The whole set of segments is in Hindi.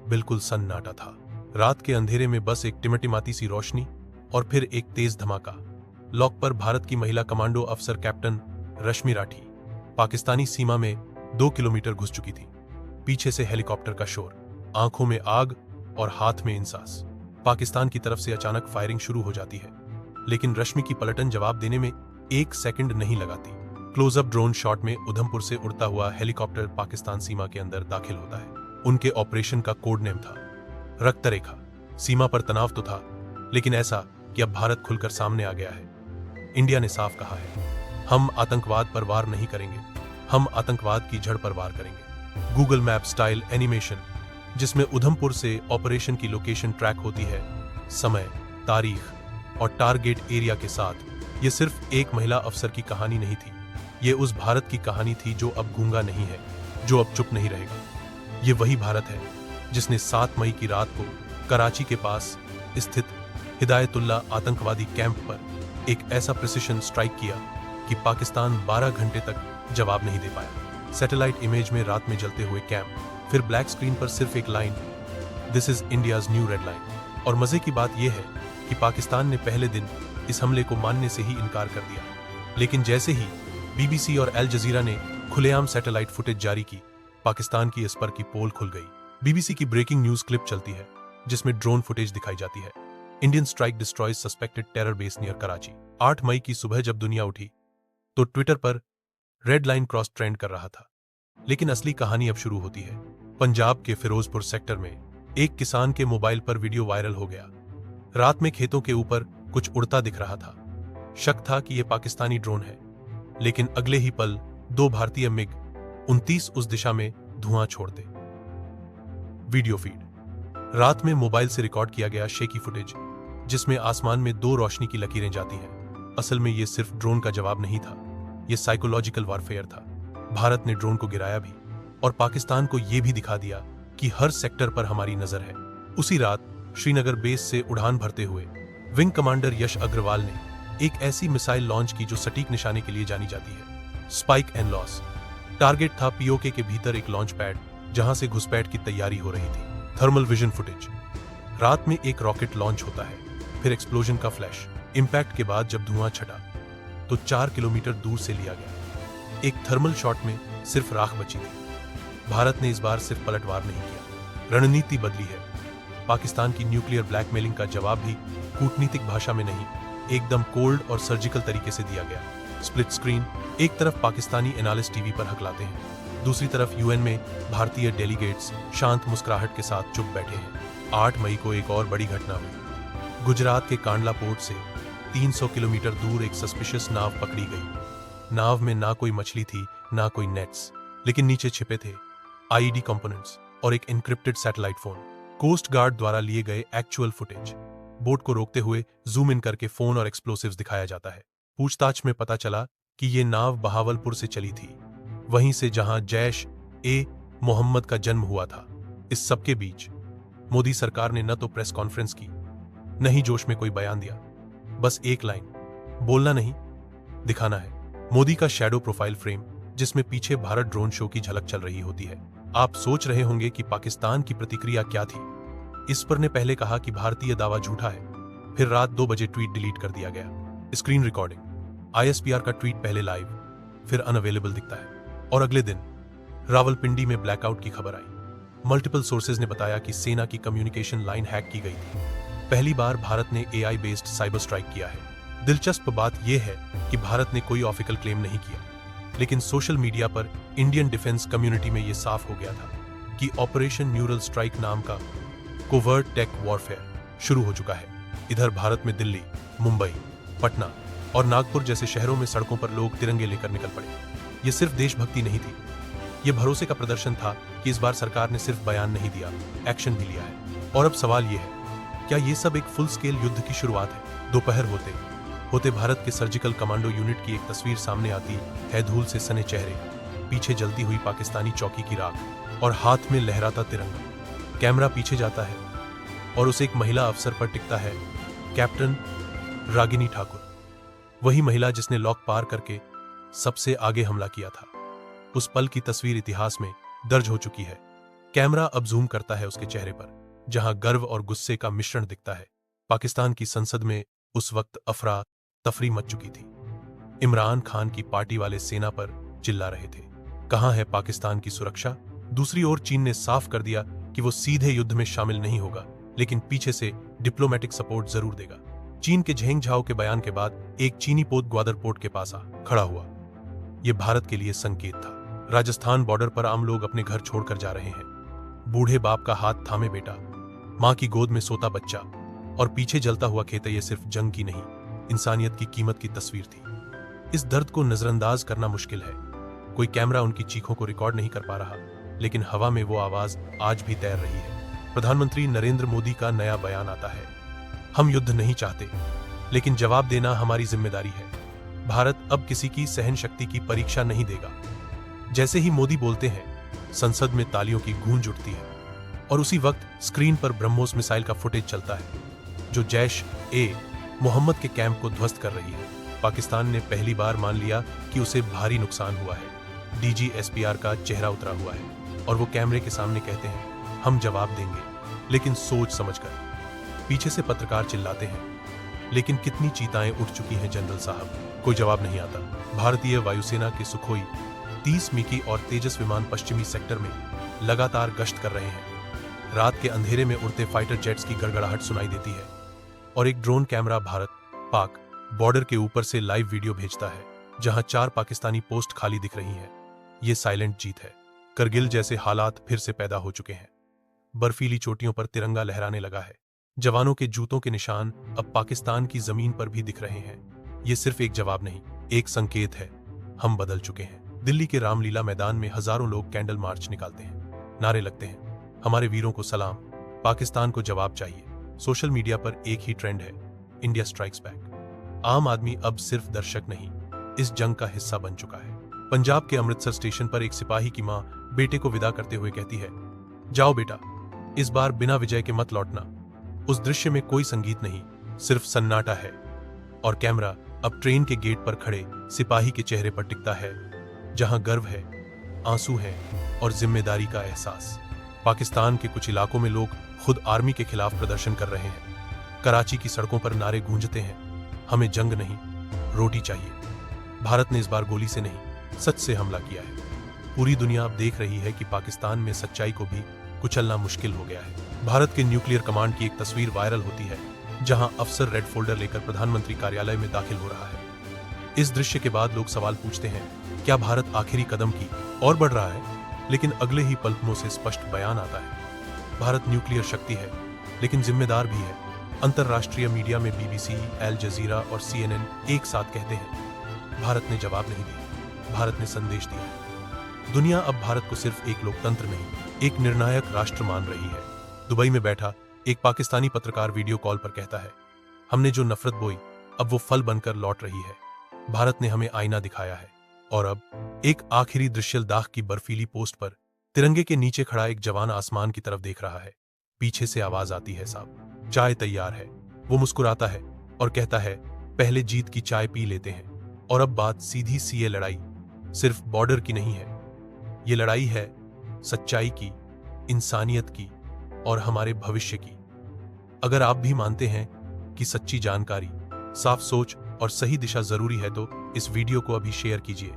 बिल्कुल सन्नाटा था। रात के अंधेरे में बस एक टिमटिमाती सी रोशनी और फिर एक तेज धमाका। लॉक पर भारत की महिला कमांडो अफसर कैप्टन रश्मि राठी पाकिस्तानी सीमा में 2 किलोमीटर घुस चुकी थी। पीछे से हेलीकॉप्टर का शोर, आंखों में आग और हाथ में इंसास। पाकिस्तान की तरफ से अचानक फायरिंग शुरू हो जाती है, लेकिन रश्मि की पलटन जवाब देने में 1 सेकंड नहीं लगाती। क्लोजअप ड्रोन शॉट में उधमपुर से उड़ता हुआ हेलीकॉप्टर पाकिस्तान सीमा के अंदर दाखिल होता है। उनके ऑपरेशन का कोड नेम था रक्त रेखा। सीमा पर तनाव तो था, लेकिन ऐसा कि अब भारत खुलकर सामने आ गया है। इंडिया ने साफ कहा है, हम आतंकवाद पर वार नहीं करेंगे, हम आतंकवाद की जड़ पर वार करेंगे। गूगल मैप स्टाइल एनिमेशन, जिसमें उधमपुर से ऑपरेशन की लोकेशन ट्रैक होती है, समय, तारीख और टारगेट एरिया के साथ। यह सिर्फ एक महिला अफसर की कहानी नहीं थी, ये उस भारत की कहानी थी जो अब गूंगा नहीं है, जो अब चुप नहीं रहेगा। ये वही भारत है जिसने 7 मई की रात को कराची के पास स्थित हिदायतुल्ला आतंकवादी कैंप पर एक ऐसा प्रिसिशन स्ट्राइक किया कि पाकिस्तान 12 घंटे तक जवाब नहीं दे पाया। सैटेलाइट इमेज में रात में जलते हुए कैंप, फिर ब्लैक स्क्रीन पर सिर्फ एक line, this is India's new red line. और मजे की बात यह है कि पाकिस्तान ने पहले दिन इस हमले को मानने से ही इनकार कर दिया, लेकिन जैसे ही बीबीसी और अल जजीरा ने खुलेआम सैटेलाइट फुटेज जारी की, पाकिस्तान की इस पर की पोल खुल गई। बीबीसी की ब्रेकिंग न्यूज क्लिप चलती है जिसमें ड्रोन फुटेज दिखाई जाती है। Indian strike destroys suspected terror base near Karachi. 8 मई की सुबह जब दुनिया उठी तो ट्विटर पर रेड लाइन क्रॉस ट्रेंड कर रहा था, लेकिन असली कहानी अब शुरू होती है। पंजाब के फिरोजपुर सेक्टर में एक किसान के मोबाइल पर वीडियो वायरल हो गया। रात में खेतों के ऊपर कुछ उड़ता दिख रहा था। शक था कि यह पाकिस्तानी ड्रोन है, लेकिन अगले ही पल 2 भारतीय मिग 29 उस दिशा में धुआं छोड़ते। वीडियो फीड, रात में मोबाइल से रिकॉर्ड किया गया शेकी फुटेज, जिसमें आसमान में 2 रोशनी की लकीरें जाती हैं। असल में यह सिर्फ ड्रोन का जवाब नहीं था, यह साइकोलॉजिकल वॉरफेयर था। भारत ने ड्रोन को गिराया भी और पाकिस्तान को यह भी दिखा दिया कि हर सेक्टर पर हमारी नजर है। उसी रात श्रीनगर बेस से उड़ान भरते हुए विंग कमांडर यश अग्रवाल ने एक ऐसी मिसाइल लॉन्च की जो सटीक निशाने के लिए जानी जाती है, स्पाइक एंड लॉस। टारगेट था पीओके के भीतर एक लॉन्च पैड, जहां से घुसपैठ की तैयारी हो रही थी। थर्मल विजन फुटेज, रात में एक रॉकेट लॉन्च होता है, फिर एक्सप्लोजन का फ्लैश। इंपैक्ट के बाद जब धुआं छटा तो 4 किलोमीटर दूर से लिया गया। एक थर्मल शॉट में सिर्फ राख बची थी। भारत ने इस बार सिर्फ पलटवार नहीं किया, रणनीति बदली है। पाकिस्तान की न्यूक्लियर ब्लैकमेलिंग का जवाब भी कूटनीतिक भाषा में नहीं, एकदम कोल्ड और सर्जिकल तरीके से दिया गया। स्प्लिट स्क्रीन, एक तरफ पाकिस्तानी एनालिस्ट टीवी पर हकलाते हैं, दूसरी तरफ यूएन में भारतीय डेलीगेट्स शांत मुस्कुराहट के साथ चुप बैठे हैं। 8 मई को एक और बड़ी घटना हुई। गुजरात के कांडला पोर्ट से 300 किलोमीटर दूर एक सस्पिशियस नाव पकड़ी गई। नाव में ना कोई मछली थी, ना कोई नेट्स, लेकिन नीचे छिपे थे आईईडी कंपोनेंट्स और एक encrypted satellite phone. Coast guard द्वारा लिए गए एक्चुअल फुटेज। बोट को रोकते हुए जूम इन करके फोन और एक्सप्लोसिव्स दिखाया जाता है। पूछताछ में पता चला कि ये नाव बहावलपुर से चली थी, वहीं से जहां जैश ए मोहम्मद का जन्म हुआ था। इस सबके बीच मोदी सरकार ने न तो प्रेस कॉन्फ्रेंस की, न ही जोश में कोई बयान दिया। बस एक लाइन, बोलना नहीं, दिखाना है। मोदी का शैडो प्रोफाइल फ्रेम, जिसमें पीछे भारत ड्रोन शो की झलक चल रही होती है। आप सोच रहे होंगे कि पाकिस्तान की प्रतिक्रिया क्या थी। इस पर ने पहले कहा कि भारतीय दावा झूठा है, फिर रात 2 बजे ट्वीट डिलीट कर दिया गया। स्क्रीन रिकॉर्डिंग, आईएसपीआर का ट्वीट पहले लाइव, फिर अनअवेलेबल दिखता है। और अगले दिन रावलपिंडी में ब्लैकआउट की खबर आई। मल्टीपल सोर्सेज ने बताया कि सेना की कम्युनिकेशन लाइन हैक की गई थी। पहली बार भारत ने एआई बेस्ड साइबर स्ट्राइक किया है। दिलचस्प बात यह है कि भारत ने कोई ऑफिशियल क्लेम नहीं किया, लेकिन सोशल मीडिया पर इंडियन डिफेंस कम्युनिटी में यह साफ हो गया था कि ऑपरेशन न्यूरल स्ट्राइक नाम का कोवर्ट टेक वॉरफेयर शुरू हो चुका है। इधर भारत में दिल्ली, मुंबई, पटना और नागपुर जैसे शहरों में सड़कों पर लोग तिरंगे लेकर निकल पड़े। यह सिर्फ देशभक्ति नहीं थी, यह भरोसे का प्रदर्शन था कि इस बार सरकार ने सिर्फ बयान नहीं दिया, एक्शन भी लिया है। और अब सवाल यह है, क्या यह सब एक फुल स्केल युद्ध की शुरुआत है? दोपहर होते भारत के सर्जिकल कमांडो यूनिट की एक तस्वीर सामने आती है। धूल से सने चेहरे, पीछे जलती हुई पाकिस्तानी चौकी की राख और हाथ में लहराता तिरंगा। कैमरा पीछे जाता है और उस एक महिला अफसर पर टिकता है कैप्टन रागिनी ठाकुर, वही महिला जिसने लॉक पार करके सबसे आगे हमला किया था। उस पल की तस्वीर इतिहास में दर्ज हो चुकी है। कैमरा अब जूम करता है उसके चेहरे पर, जहां गर्व और गुस्से का मिश्रण दिखता है। पाकिस्तान की संसद में उस वक्त अफरा तफरी मच चुकी थी। इमरान खान की पार्टी वाले सेना पर चिल्ला रहे थे, कहां है पाकिस्तान की सुरक्षा। दूसरी ओर चीन ने साफ कर दिया कि वो सीधे युद्ध में शामिल नहीं होगा, लेकिन पीछे से डिप्लोमेटिक सपोर्ट जरूर देगा। चीन के झेंग झाओ के बयान के बाद एक चीनी पोत ग्वादर पोर्ट के पास खड़ा हुआ। यह भारत के लिए संकेत था। राजस्थान बॉर्डर पर आम लोग अपने घर छोड़कर जा रहे हैं। बूढ़े बाप का हाथ थामे बेटा, मां की गोद में सोता बच्चा और पीछे जलता हुआ खेत। यह सिर्फ जंग की नहीं, इंसानियत की कीमत की तस्वीर थी। इस दर्द को नजरअंदाज करना मुश्किल है। कोई कैमरा उनकी चीखों को रिकॉर्ड नहीं कर पा रहा, लेकिन हवा में वो आवाज आज भी तैर रही है। प्रधानमंत्री नरेंद्र मोदी का नया बयान आता है, हम युद्ध नहीं चाहते, लेकिन जवाब देना हमारी जिम्मेदारी है। भारत अब किसी की सहन शक्ति की परीक्षा नहीं देगा। जैसे ही मोदी बोलते हैं, संसद में तालियों की गूंज उठती है और उसी वक्त स्क्रीन पर ब्रह्मोस मिसाइल का फुटेज चलता है, जो जैश ए मोहम्मद के कैंप को ध्वस्त कर रही है। पाकिस्तान ने पहली बार मान लिया कि उसे भारी नुकसान हुआ है। DGSPR का चेहरा उतरा हुआ है और वो कैमरे के सामने कहते हैं, हम जवाब देंगे, लेकिन सोच समझकर। पीछे से पत्रकार चिल्लाते हैं, लेकिन कितनी चीताएं उठ चुकी हैं जनरल साहब, कोई जवाब नहीं आता। भारतीय वायुसेना के सुखोई 30 मिकी और तेजस विमान पश्चिमी सेक्टर में लगातार गश्त कर रहे हैं। रात के अंधेरे में उड़ते फाइटर जेट्स की गड़गड़ाहट सुनाई देती है और एक drone camera Bharat Pak border के ऊपर से लाइव वीडियो भेजता है, जहां 4 पाकिस्तानी पोस्ट खाली दिख रही हैं। ये साइलेंट जीत है। करगिल जैसे हालात फिर से पैदा हो चुके हैं। बर्फीली चोटियों पर तिरंगा लहराने लगा है। जवानों के जूतों के निशान अब पाकिस्तान की जमीन पर भी दिख रहे हैं। ये सिर्फ एक जवाब नहीं, एक संकेत है, हम बदल चुके हैं। दिल्ली के रामलीला मैदान में हजारों लोग कैंडल मार्च निकालते हैं, नारे लगते हैं, हमारे वीरों को सलाम, पाकिस्तान को जवाब चाहिए। सोशल मीडिया पर एक ही ट्रेंड है, इंडिया स्ट्राइक्स बैक। आम आदमी अब सिर्फ दर्शक नहीं, इस जंग का हिस्सा बन चुका है। पंजाब के अमृतसर स्टेशन पर एक सिपाही की मां बेटे को विदा करते हुए कहती है, जाओ बेटा, इस बार बिना विजय के मत लौटना। उस दृश्य में कोई संगीत नहीं, सिर्फ सन्नाटा है और कैमरा अब ट्रेन के गेट पर खड़े सिपाही के चेहरे पर टिकता है, जहां गर्व है, आंसू है और जिम्मेदारी का एहसास। पाकिस्तान के कुछ इलाकों में लोग खुद आर्मी के खिलाफ प्रदर्शन कर रहे हैं। कराची की सड़कों पर नारे गूंजते हैं, हमें जंग नहीं, रोटी चाहिए। भारत ने इस बार गोली से नहीं, सच से हमला किया है। पूरी दुनिया अब देख रही है कि पाकिस्तान में सच्चाई को भी कुचलना मुश्किल हो गया है। भारत के न्यूक्लियर कमांड की एक तस्वीर वायरल होती है, जहां अफसर रेड फोल्डर लेकर प्रधानमंत्री कार्यालय में दाखिल हो रहा है। इस दृश्य के बाद लोग सवाल पूछते हैं, क्या भारत आखिरी कदम की ओर बढ़ रहा है? लेकिन अगले ही पल मुंह से स्पष्ट बयान आता है, भारत न्यूक्लियर शक्ति है, लेकिन जिम्मेदार भी है। अंतरराष्ट्रीय मीडिया में BBC, अल जजीरा और CNN एक साथ कहते हैं, भारत ने जवाब नहीं दिया, भारत ने संदेश दिया है। दुनिया अब भारत को सिर्फ एक लोकतंत्र नहीं, एक निर्णायक राष्ट्र मान रही है। दुबई में बैठा एक पाकिस्तानी पत्रकार वीडियो कॉल पर कहता है, हमने जो नफरत बोई अब वो फल बनकर लौट रही है। भारत ने हमें आईना दिखाया है। और अब एक आखिरी दृश्य दाख की बर्फीली पोस्ट पर तिरंगे के नीचे खड़ा एक जवान आसमान की तरफ देख रहा है। पीछे से आवाज आती है, साहब चाय तैयार है। वो मुस्कुराता है और कहता है, पहले जीत की चाय पी लेते हैं। और अब बात सीधी सी, ये लड़ाई सिर्फ बॉर्डर की नहीं है, ये लड़ाई है सच्चाई की, इंसानियत की और हमारे भविष्य की। अगर आप भी मानते हैं कि सच्ची जानकारी, साफ सोच और सही दिशा जरूरी है, तो इस वीडियो को अभी शेयर कीजिए।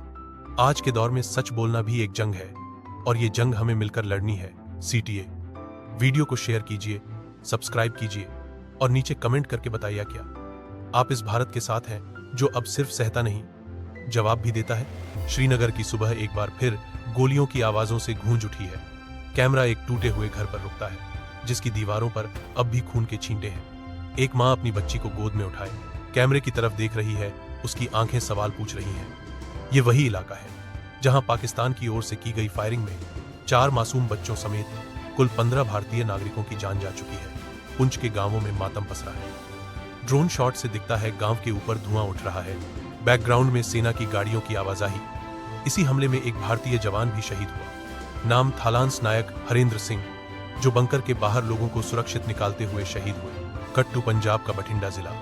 आज के दौर में सच बोलना भी एक जंग है और ये जंग हमें मिलकर लड़नी है। CTA। वीडियो को शेयर कीजिए, सब्सक्राइब कीजिए और नीचे कमेंट करके बताइए क्या आप इस भारत के साथ हैं जो अब सिर्फ सहता नहीं, जवाब भी देता है। श्रीनगर की सुबह एक बार फिर गोलियों की आवाजों से गूंज उठी है। कैमरा एक टूटे हुए घर पर रुकता है, जिसकी दीवारों पर अब भी खून के छींटे हैं। एक मां अपनी बच्ची को गोद में उठाए कैमरे की तरफ देख रही है, उसकी आंखें सवाल पूछ रही हैं। ये वही इलाका है जहां पाकिस्तान की ओर से की गई फायरिंग में 4 मासूम बच्चों समेत कुल 15 भारतीय नागरिकों की जान जा चुकी है। पुंछ के गांवों में मातम पसरा है। ड्रोन शॉट से दिखता है गांव के ऊपर धुआं उठ रहा है, बैकग्राउंड में सेना की गाड़ियों की आवाजाही। इसी हमले में एक भारतीय जवान भी शहीद हुआ, नाम था लांस नायक हरेंद्र सिंह, जो बंकर के बाहर लोगों को सुरक्षित निकालते हुए शहीद हुए। कट टू पंजाब का बठिंडा जिला।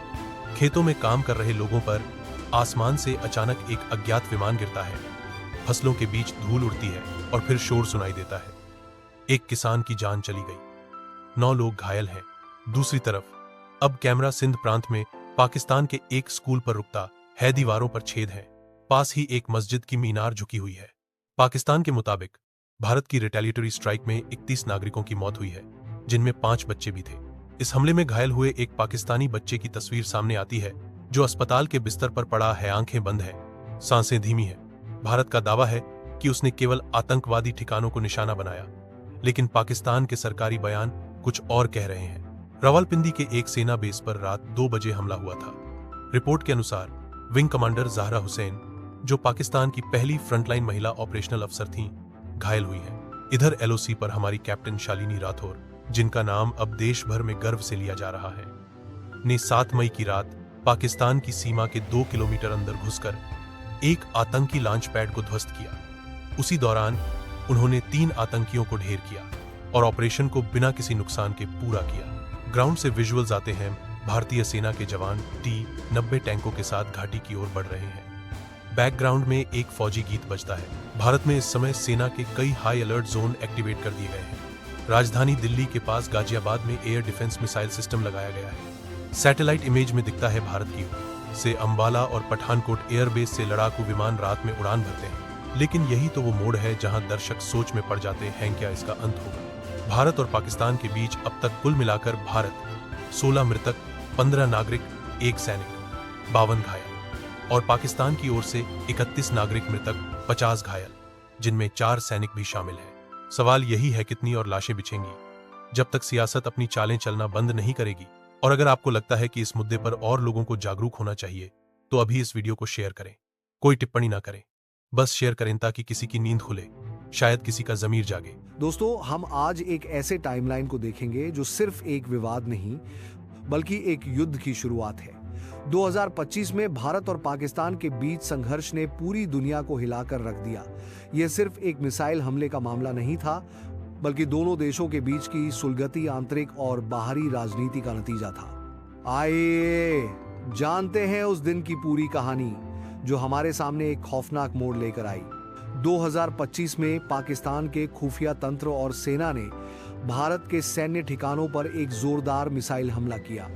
खेतों में काम कर रहे लोगों पर आसमान से अचानक एक अज्ञात विमान गिरता है। फसलों के बीच धूल उड़ती है और फिर शोर सुनाई देता है। एक किसान की जान चली गई, 9 लोग घायल हैं। दूसरी तरफ अब कैमरा सिंध प्रांत में पाकिस्तान के एक स्कूल पर रुकता है, दीवारों पर छेद हैं, पास ही एक मस्जिद की मीनार झुकी हुई है। पाकिस्तान के मुताबिक भारत की रिटेलिएटरी स्ट्राइक में 31 नागरिकों की मौत हुई है, जिनमें 5 बच्चे भी थे। इस हमले में घायल हुए एक पाकिस्तानी बच्चे की तस्वीर सामने आती है, जो अस्पताल के बिस्तर पर पड़ा है, आंखें बंद है, सांसें धीमी है। भारत का दावा है कि उसने केवल आतंकवादी ठिकानों को निशाना बनाया, लेकिन पाकिस्तान के सरकारी बयान कुछ और कह रहे हैं। रावलपिंडी के एक सेना बेस पर रात 2 बजे हमला हुआ था। रिपोर्ट के अनुसार विंग कमांडर ज़हरा हुसैन, जो पाकिस्तान की पहली फ्रंटलाइन महिला ऑपरेशनल अफसर थीं, घायल हुई हैं। इधर एलओसी पर हमारी कैप्टन शालिनी राठौर, जिनका नाम अब देश भर में गर्व से लिया जा रहा है, ने 7 मई की रात पाकिस्तान की सीमा के 2 किलोमीटर अंदर घुसकर एक आतंकी लॉन्च पैड को ध्वस्त किया। उसी दौरान उन्होंने 3 आतंकियों को ढेर किया और ऑपरेशन को बिना किसी नुकसान के पूरा किया। ग्राउंड से विजुअल्स आते हैं, भारतीय सेना के जवान T-90 टैंकों के साथ घाटी की ओर बढ़ रहे हैं। बैकग्राउंड में एक फौजी गीत बजता है। भारत में इस समय सेना के कई हाई अलर्ट जोन एक्टिवेट कर दिए गए हैं। राजधानी दिल्ली के पास गाजियाबाद में एयर डिफेंस मिसाइल सिस्टम लगाया गया है। सैटेलाइट इमेज में दिखता है भारत की ओर से अंबाला और पठानकोट एयरबेस से लड़ाकू विमान रात में उड़ान भरते हैं। लेकिन यही तो वो मोड़ है जहां दर्शक सोच में पड़ जाते हैं, क्या इसका अंत होगा। भारत और पाकिस्तान के बीच अब तक कुल मिलाकर भारत 16 मृतक, 15 नागरिक, 1 सैनिक, 52 घायल, और पाकिस्तान की ओर से 31 नागरिक मृतक, 50 घायल, जिनमें 4 सैनिक भी शामिल हैं। सवाल यही है, कितनी और लाशें बिछेंगी जब तक सियासत अपनी चालें चलना बंद नहीं करेगी। और अगर आपको लगता है कि इस मुद्दे पर और लोगों को जागरूक होना चाहिए, तो अभी इस वीडियो को शेयर करें। कोई टिप्पणी ना करें, बस शेयर करें ताकि किसी की नींद खुले, शायद किसी का जमीर जागे। दोस्तों, हम आज एक ऐसे टाइमलाइन को देखेंगे जो सिर्फ एक विवाद नहीं बल्कि एक युद्ध की शुरुआत है। 2025 में भारत और पाकिस्तान के बीच संघर्ष ने पूरी दुनिया को हिलाकर रख दिया। यह सिर्फ एक मिसाइल हमले का मामला नहीं था, बल्कि दोनों देशों के बीच की सुलगती आंतरिक और बाहरी राजनीति का नतीजा था। आइए जानते हैं उस दिन की पूरी कहानी, जो हमारे सामने एक खौफनाक मोड़ लेकर आई। 2025 में पाकिस्तान के खुफिया तंत्र और सेना ने भारत के सैन्य ठिकानों पर एक जोरदार मिसाइल हमला किया।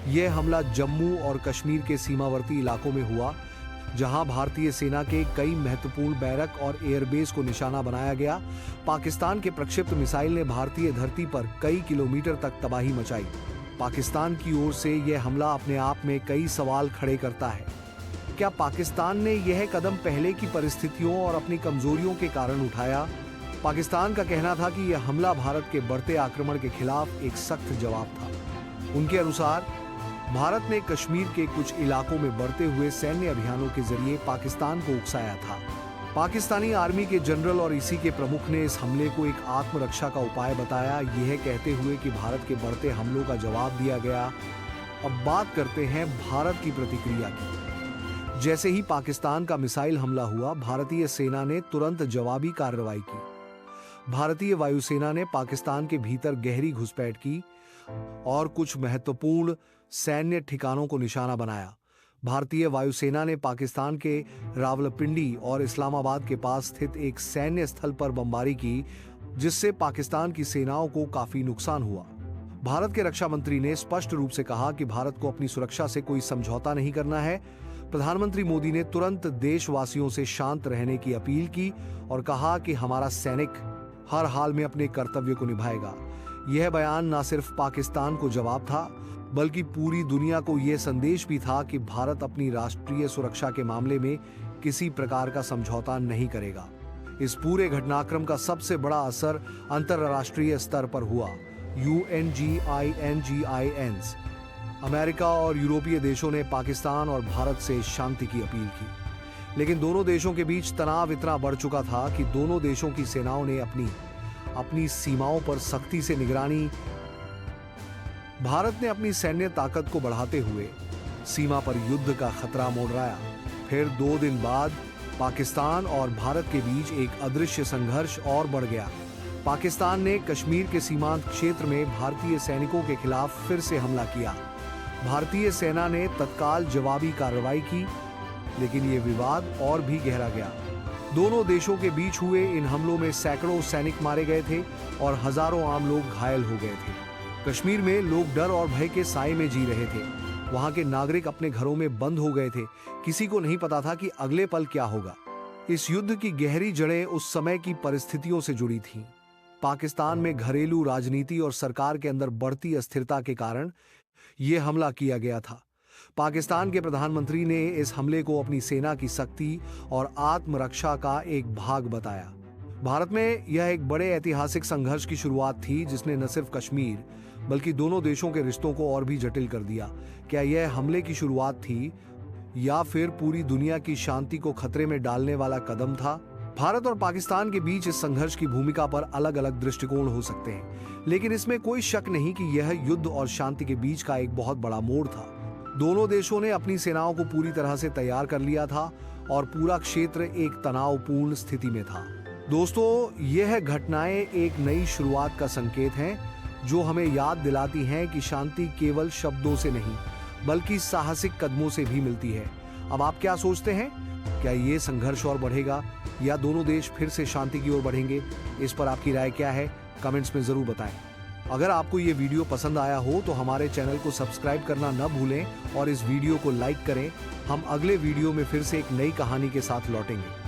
यह हमला जम्मू और कश्मीर के सीमावर्ती इलाकों में हुआ, जहां भारतीय सेना के कई महत्वपूर्ण बैरक और एयरबेस को निशाना बनाया गया। पाकिस्तान के प्रक्षिप्त मिसाइल ने भारतीय धरती पर कई किलोमीटर तक तबाही मचाई। पाकिस्तान की ओर से यह हमला अपने आप में कई सवाल खड़े करता है। क्या पाकिस्तान ने यह कदम पहले की परिस्थितियों और अपनी कमजोरियों के कारण उठाया? पाकिस्तान का कहना था कि यह हमला भारत के बढ़ते आक्रमण के खिलाफ एक सख्त जवाब था। उनके अनुसार भारत ने कश्मीर के कुछ इलाकों में बढ़ते हुए सैन्य अभियानों के जरिए पाकिस्तान को उकसाया था। पाकिस्तानी आर्मी के जनरल और इसी के प्रमुख ने इस हमले को एक आत्मरक्षा का उपाय बताया, यह कहते हुए कि भारत के बढ़ते हमलों का जवाब दिया गया। अब बात करते हैं भारत की प्रतिक्रिया की। जैसे ही पाकिस्तान का मिसाइल हमला हुआ, भारतीय सेना ने तुरंत जवाबी कार्रवाई की। भारतीय वायुसेना ने पाकिस्तान के भीतर गहरी घुसपैठ की और कुछ महत्वपूर्ण सैन्य ठिकानों को निशाना बनाया। भारतीय वायुसेना ने पाकिस्तान के रावलपिंडी और इस्लामाबाद के पास स्थित एक सैन्य स्थल पर बमबारी की, जिससे पाकिस्तान की सेनाओं को काफी नुकसान हुआ। भारत के रक्षा मंत्री ने स्पष्ट रूप से कहा कि भारत को अपनी सुरक्षा से कोई समझौता नहीं करना है। प्रधानमंत्री मोदी ने तुरंत देशवासियों से शांत रहने की अपील की और कहा कि हमारा सैनिक हर हाल में अपने कर्तव्य को निभाएगा। यह बयान न सिर्फ पाकिस्तान को जवाब था, बल्कि पूरी दुनिया को यह संदेश भी था कि भारत अपनी राष्ट्रीय सुरक्षा के मामले में किसी प्रकार का समझौता नहीं करेगा। इस पूरे घटनाक्रम का सबसे बड़ा असर अंतर्राष्ट्रीय स्तर पर हुआ। UNGINGINs, अमेरिका और यूरोपीय देशों ने पाकिस्तान और भारत से शांति की अपील की, लेकिन दोनों देशों के बीच तनाव इतना बढ़ चुका था कि दोनों देशों की सेनाओं ने अपनी सीमाओं पर सख्ती से निगरानी। भारत ने अपनी सैन्य ताकत को बढ़ाते हुए सीमा पर युद्ध का खतरा मंडराया। फिर 2 दिन बाद पाकिस्तान और भारत के बीच एक अदृश्य संघर्ष और बढ़ गया। पाकिस्तान ने कश्मीर के सीमांत क्षेत्र में भारतीय सैनिकों के खिलाफ फिर से हमला किया। भारतीय सेना ने तत्काल जवाबी कार्रवाई की, लेकिन यह विवाद और भी गहरा गया। दोनों देशों के बीच हुए इन हमलों में सैकड़ों सैनिक मारे गए थे और हजारों आम लोग घायल हो गए थे। कश्मीर में लोग डर और भय के साए में जी रहे थे। वहां के नागरिक अपने घरों में बंद हो गए थे। किसी को नहीं पता था कि अगले पल क्या होगा। इस युद्ध की गहरी जड़ें उस समय की परिस्थितियों से जुड़ी थीं। पाकिस्तान में घरेलू राजनीति और सरकार के अंदर बढ़ती अस्थिरता के कारण यह हमला किया गया था। पाकिस्तान के प्रधानमंत्री ने इस हमले को अपनी सेना की शक्ति और आत्मरक्षा का एक भाग बताया। भारत में यह एक बड़े ऐतिहासिक संघर्ष की शुरुआत थी जिसने न सिर्फ कश्मीर बल्कि दोनों देशों के रिश्तों को और भी जटिल कर दिया। क्या यह हमले की शुरुआत थी या फिर पूरी दुनिया की शांति को खतरे में डालने वाला कदम था? भारत और पाकिस्तान के बीच इस संघर्ष की भूमिका पर अलग अलग दृष्टिकोण हो सकते हैं, लेकिन इसमें कोई शक नहीं कि यह युद्ध और शांति के बीच का एक बहुत बड़ा मोड़ था। दोनों देशों ने अपनी सेनाओं को पूरी तरह से तैयार कर लिया था और पूरा क्षेत्र एक तनावपूर्ण स्थिति में था। दोस्तों, यह घटनाएं एक नई शुरुआत का संकेत हैं, जो हमें याद दिलाती हैं कि शांति केवल शब्दों से नहीं बल्कि साहसिक कदमों से भी मिलती है। अब आप क्या सोचते हैं? क्या ये संघर्ष और बढ़ेगा या दोनों देश फिर से शांति की ओर बढ़ेंगे? इस पर आपकी राय क्या है? कमेंट्स में जरूर बताएं। अगर आपको ये वीडियो पसंद आया हो तो हमारे चैनल को सब्सक्राइब करना न भूलें और इस वीडियो को लाइक करें। हम अगले वीडियो में फिर से एक नई कहानी के साथ लौटेंगे।